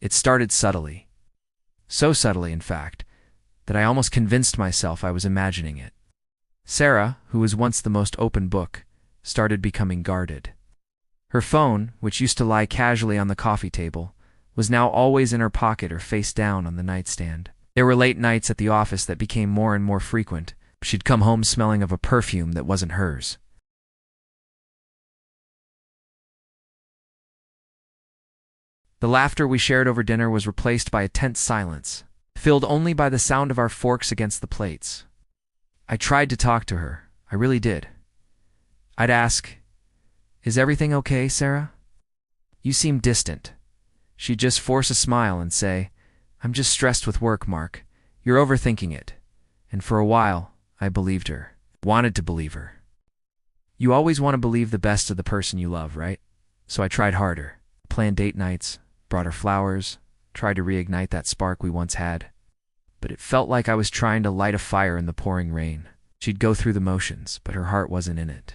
It started subtly. So subtly, in fact, that I almost convinced myself I was imagining it. Sarah, who was once the most open book, started becoming guarded. Her phone, which used to lie casually on the coffee table, was now always in her pocket or face down on the nightstand. There were late nights at the office that became more and more frequent. She'd come home smelling of a perfume that wasn't hers. The laughter we shared over dinner was replaced by a tense silence, filled only by the sound of our forks against the plates. I tried to talk to her. I really did. I'd ask, "Is everything okay, Sarah? You seem distant." She'd just force a smile and say, "I'm just stressed with work, Mark. You're overthinking it." And for a while, I believed her. Wanted to believe her. You always want to believe the best of the person you love, right? So I tried harder. Planned date nights, brought her flowers, tried to reignite that spark we once had. But it felt like I was trying to light a fire in the pouring rain. She'd go through the motions, but her heart wasn't in it.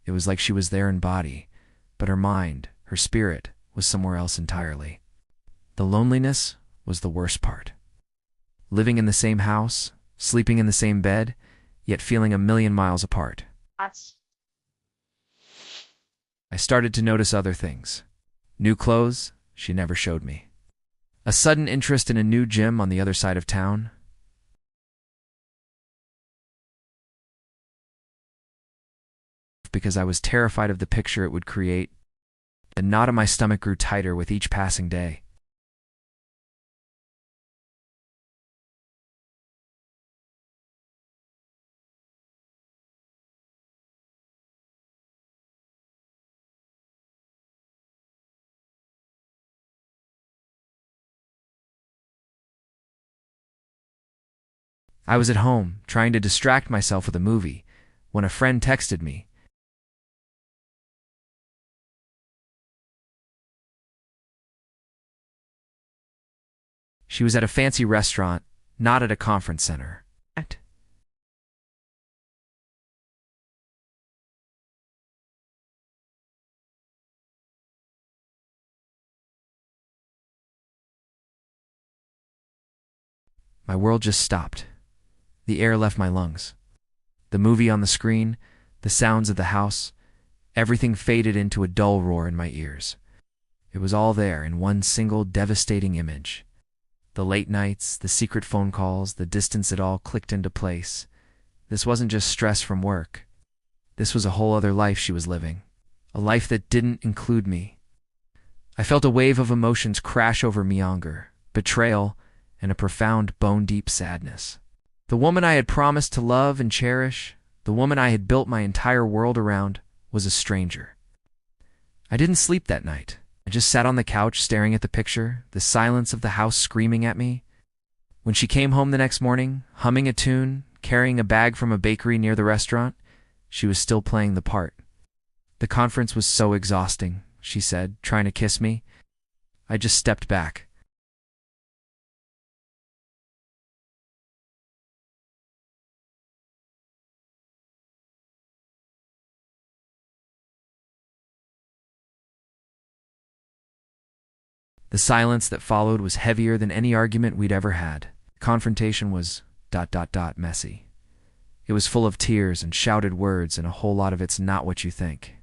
It was like she was there in body, but her mind, her spirit, was somewhere else entirely. The loneliness was the worst part. Living in the same house, sleeping in the same bed, yet feeling a million miles apart. I started to notice other things. New clothes she never showed me. A sudden interest in a new gym on the other side of town. Because I was terrified of the picture it would create. The knot in my stomach grew tighter with each passing day. I was at home, trying to distract myself with a movie, when a friend texted me. She was at a fancy restaurant, not at a conference center. My world just stopped. The air left my lungs. The movie on the screen, the sounds of the house, everything faded into a dull roar in my ears. It was all there in one single devastating image. The late nights, the secret phone calls, the distance, it all clicked into place. This wasn't just stress from work. This was a whole other life she was living. A life that didn't include me. I felt a wave of emotions crash over me: anger, betrayal, and a profound bone-deep sadness. The woman I had promised to love and cherish, the woman I had built my entire world around, was a stranger. I didn't sleep that night. I just sat on the couch staring at the picture, the silence of the house screaming at me. When she came home the next morning, humming a tune, carrying a bag from a bakery near the restaurant, she was still playing the part. "The conference was so exhausting," she said, trying to kiss me. I just stepped back. The silence that followed was heavier than any argument we'd ever had. Confrontation was ... messy. It was full of tears and shouted words, and a whole lot of it's not what you think.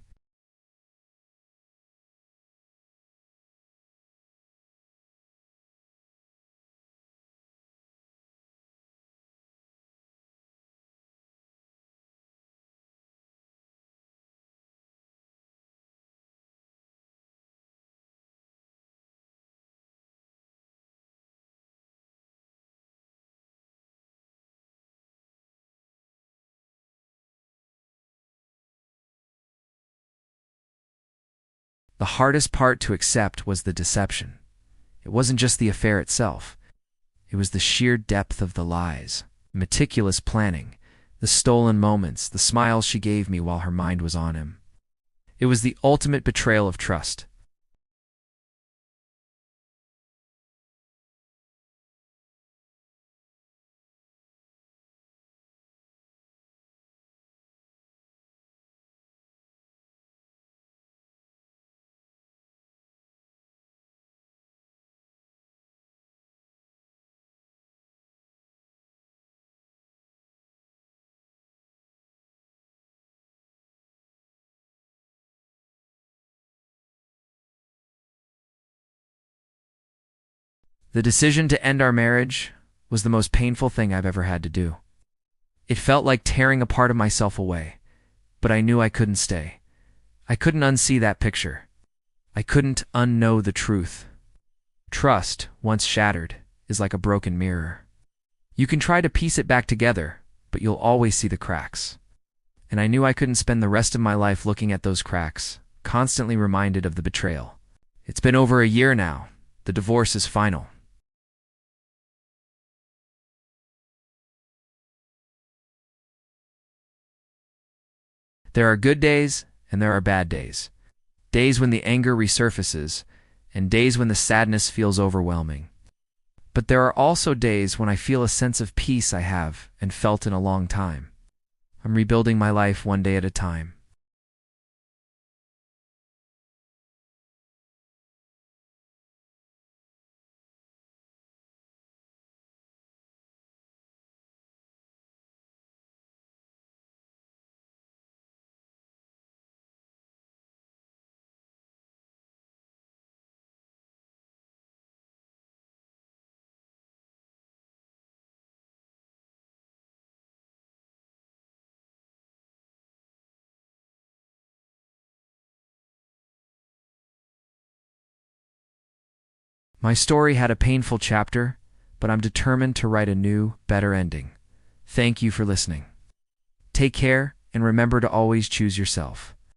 The hardest part to accept was the deception. It wasn't just the affair itself. It was the sheer depth of the lies, meticulous planning, the stolen moments, the smiles she gave me while her mind was on him. It was the ultimate betrayal of trust. The decision to end our marriage was the most painful thing I've ever had to do. It felt like tearing a part of myself away, but I knew I couldn't stay. I couldn't unsee that picture. I couldn't unknow the truth. Trust, once shattered, is like a broken mirror. You can try to piece it back together, but you'll always see the cracks. And I knew I couldn't spend the rest of my life looking at those cracks, constantly reminded of the betrayal. It's been over a year now. The divorce is final. There are good days and there are bad days. Days when the anger resurfaces, and days when the sadness feels overwhelming. But there are also days when I feel a sense of peace I have and felt in a long time. I'm rebuilding my life one day at a time. My story had a painful chapter, but I'm determined to write a new, better ending. Thank you for listening. Take care, and remember to always choose yourself.